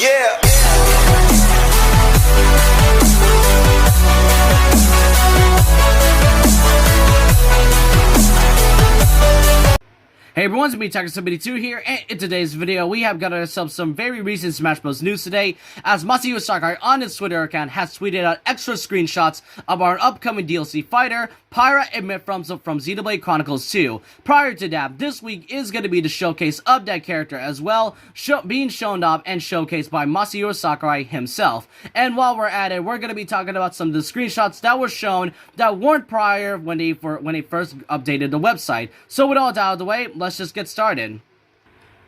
Yeah. Hey everyone, it's me, Tiger72 here, and in today's video, we have got ourselves some very recent Smash Bros. News today, as Masahiro Sakurai on his Twitter account has tweeted out extra screenshots of our upcoming DLC fighter, Pyra and Mythra from Xenoblade Chronicles 2. Prior to that, this week is going to be the showcase of that character as well, being shown off and showcased by Masahiro Sakurai himself. And while we're at it, we're going to be talking about some of the screenshots that were shown that weren't prior when they first updated the website. So with all that out of the way, let's just get started.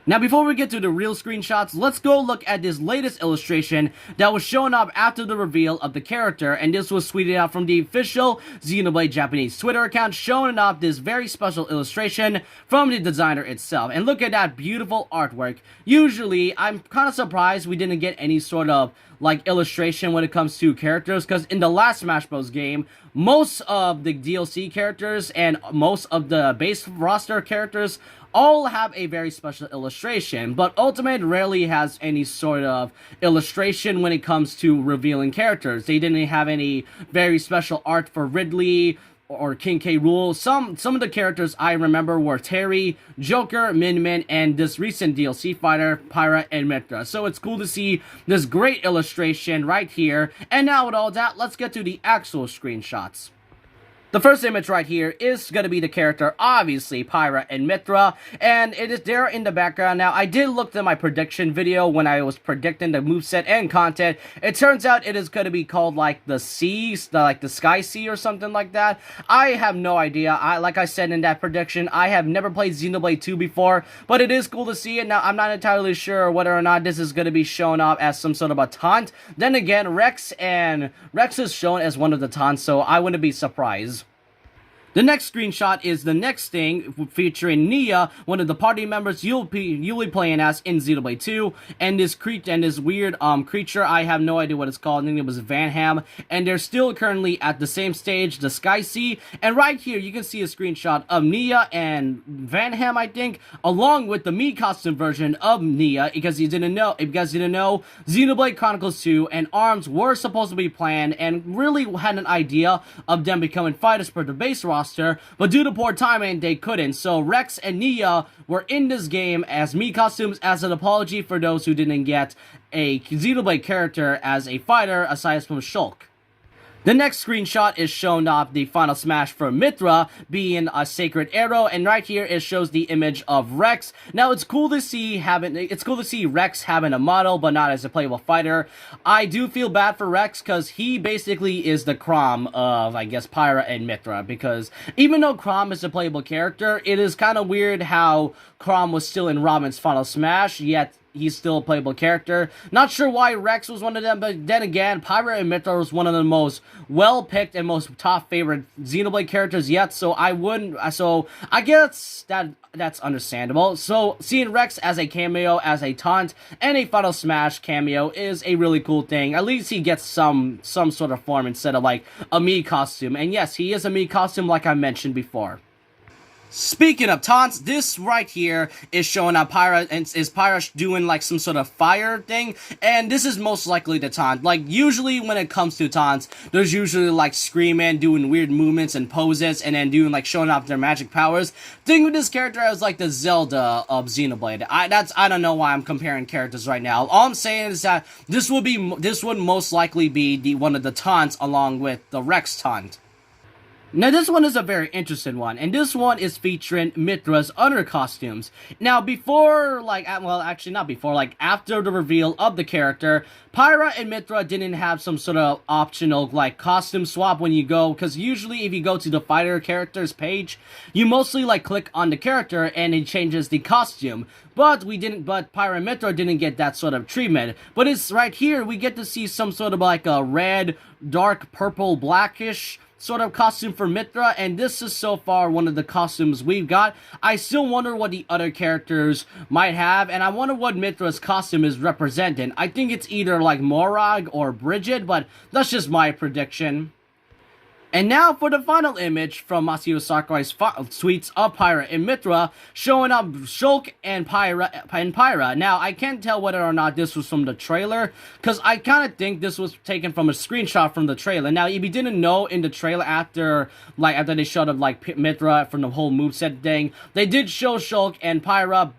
Now, before we get to the real screenshots, let's go look at this latest illustration that was shown up after the reveal of the character, and this was tweeted out from the official Xenoblade Japanese Twitter account, showing off this very special illustration from the designer itself. And look at that beautiful artwork. Usually, I'm kind of surprised we didn't get any sort of like illustration when it comes to characters, because in the last Smash Bros. Game, most of the DLC characters and most of the base roster characters all have a very special illustration, but Ultimate rarely has any sort of illustration when it comes to revealing characters. They didn't have any very special art for Ridley or King K. Rool. Some of the characters I remember were Terry, Joker, Min, and this recent DLC fighter, Pyra and Mythra. So it's cool to see this great illustration right here. And now with all that, let's get to the actual screenshots. The first image right here is going to be the character, obviously, Pyra and Mythra, and it is there in the background. Now, I did look at my prediction video when I was predicting the moveset and content. It turns out it is going to be called, like, the Sea, like the Sky Sea or something like that. I have no idea. Like I said in that prediction, I have never played Xenoblade 2 before, but it is cool to see it. Now, I'm not entirely sure whether or not this is going to be shown off as some sort of a taunt. Then again, Rex is shown as one of the taunts, so I wouldn't be surprised. The next screenshot is the next thing, featuring Nia, one of the party members you'll be playing as in Xenoblade 2, and this weird creature, I have no idea what it's called. I think it was Van Ham, and they're still currently at the same stage, the Sky Sea, and right here you can see a screenshot of Nia and Van Ham, I think, along with the Mii costume version of Nia. Because you didn't know, Xenoblade Chronicles 2 and ARMS were supposed to be planned, and really had an idea of them becoming fighters for the base roster, but due to poor timing, they couldn't. So Rex and Nia were in this game as Mii costumes as an apology for those who didn't get a Xenoblade character as a fighter aside from Shulk. The next screenshot is showing off the final smash for Mythra being a sacred arrow, and right here it shows the image of Rex. Now it's cool to see Rex having a model, but not as a playable fighter. I do feel bad for Rex because he basically is the Chrom of, I guess, Pyra and Mythra, because even though Chrom is a playable character, it is kind of weird how Chrom was still in Robin's final smash, yet he's still a playable character. Not sure why Rex was one of them, but then again, Pyra and Mythra was one of the most well-picked and most top favorite Xenoblade characters yet, so I guess that's understandable. So seeing Rex as a cameo, as a taunt, and a Final Smash cameo is a really cool thing. At least he gets some sort of form instead of like a Mii costume. And yes, he is a Mii costume like I mentioned before. Speaking of taunts, this right here is showing up Pyra, and is Pyra doing like some sort of fire thing, and this is most likely the taunt. Like, usually when it comes to taunts, there's usually like screaming, doing weird movements and poses, and then doing like showing off their magic powers. Think of this character as like the Zelda of Xenoblade. I don't know why I'm comparing characters right now. All I'm saying is that this would most likely be one of the taunts along with the Rex taunt. Now this one is a very interesting one, and this one is featuring Mythra's other costumes. Now after the reveal of the character, Pyra and Mythra didn't have some sort of optional like costume swap when you go, because usually if you go to the fighter characters page, you mostly like click on the character and it changes the costume. But Pyra and Mythra didn't get that sort of treatment. But it's right here, we get to see some sort of like a red, dark purple, blackish sort of costume for Mythra, and this is so far one of the costumes we've got. I still wonder what the other characters might have, and I wonder what Mythra's costume is representing. I think it's either like Morag or Bridget, but that's just my prediction. And now for the final image from Masahiro Sakurai's tweets of Pyra and Mythra, showing up Shulk and Pyra. Now, I can't tell whether or not this was from the trailer, because I kind of think this was taken from a screenshot from the trailer. Now, if you didn't know, in the trailer after they showed up Mythra from the whole moveset thing, they did show Shulk and Pyra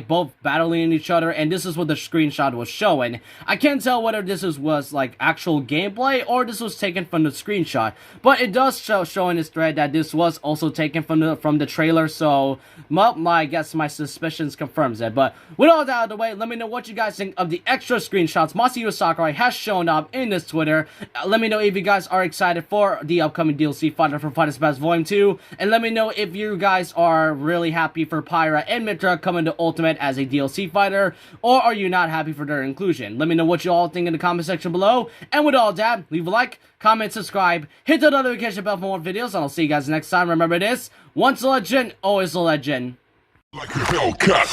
both battling each other, and this is what the screenshot was showing. I can't tell whether this was actual gameplay or this was taken from the screenshot, but it does show in this thread that this was also taken from the trailer, so I guess my suspicions confirms it. But with all that out of the way, let me know what you guys think of the extra screenshots Masahiro Sakurai has shown up in this Twitter. Let me know if you guys are excited for the upcoming DLC Fighter for Fighters Pass Volume 2, and let me know if you guys are really happy for Pyra and Mythra coming to Ultimate as a DLC fighter, or are you not happy for their inclusion. Let me know what you all think in the comment section below, and with all that, leave a like, comment, subscribe, hit the notification bell for more videos, and I'll see you guys next time. Remember this, once a legend, always a legend. Like a Hellcat.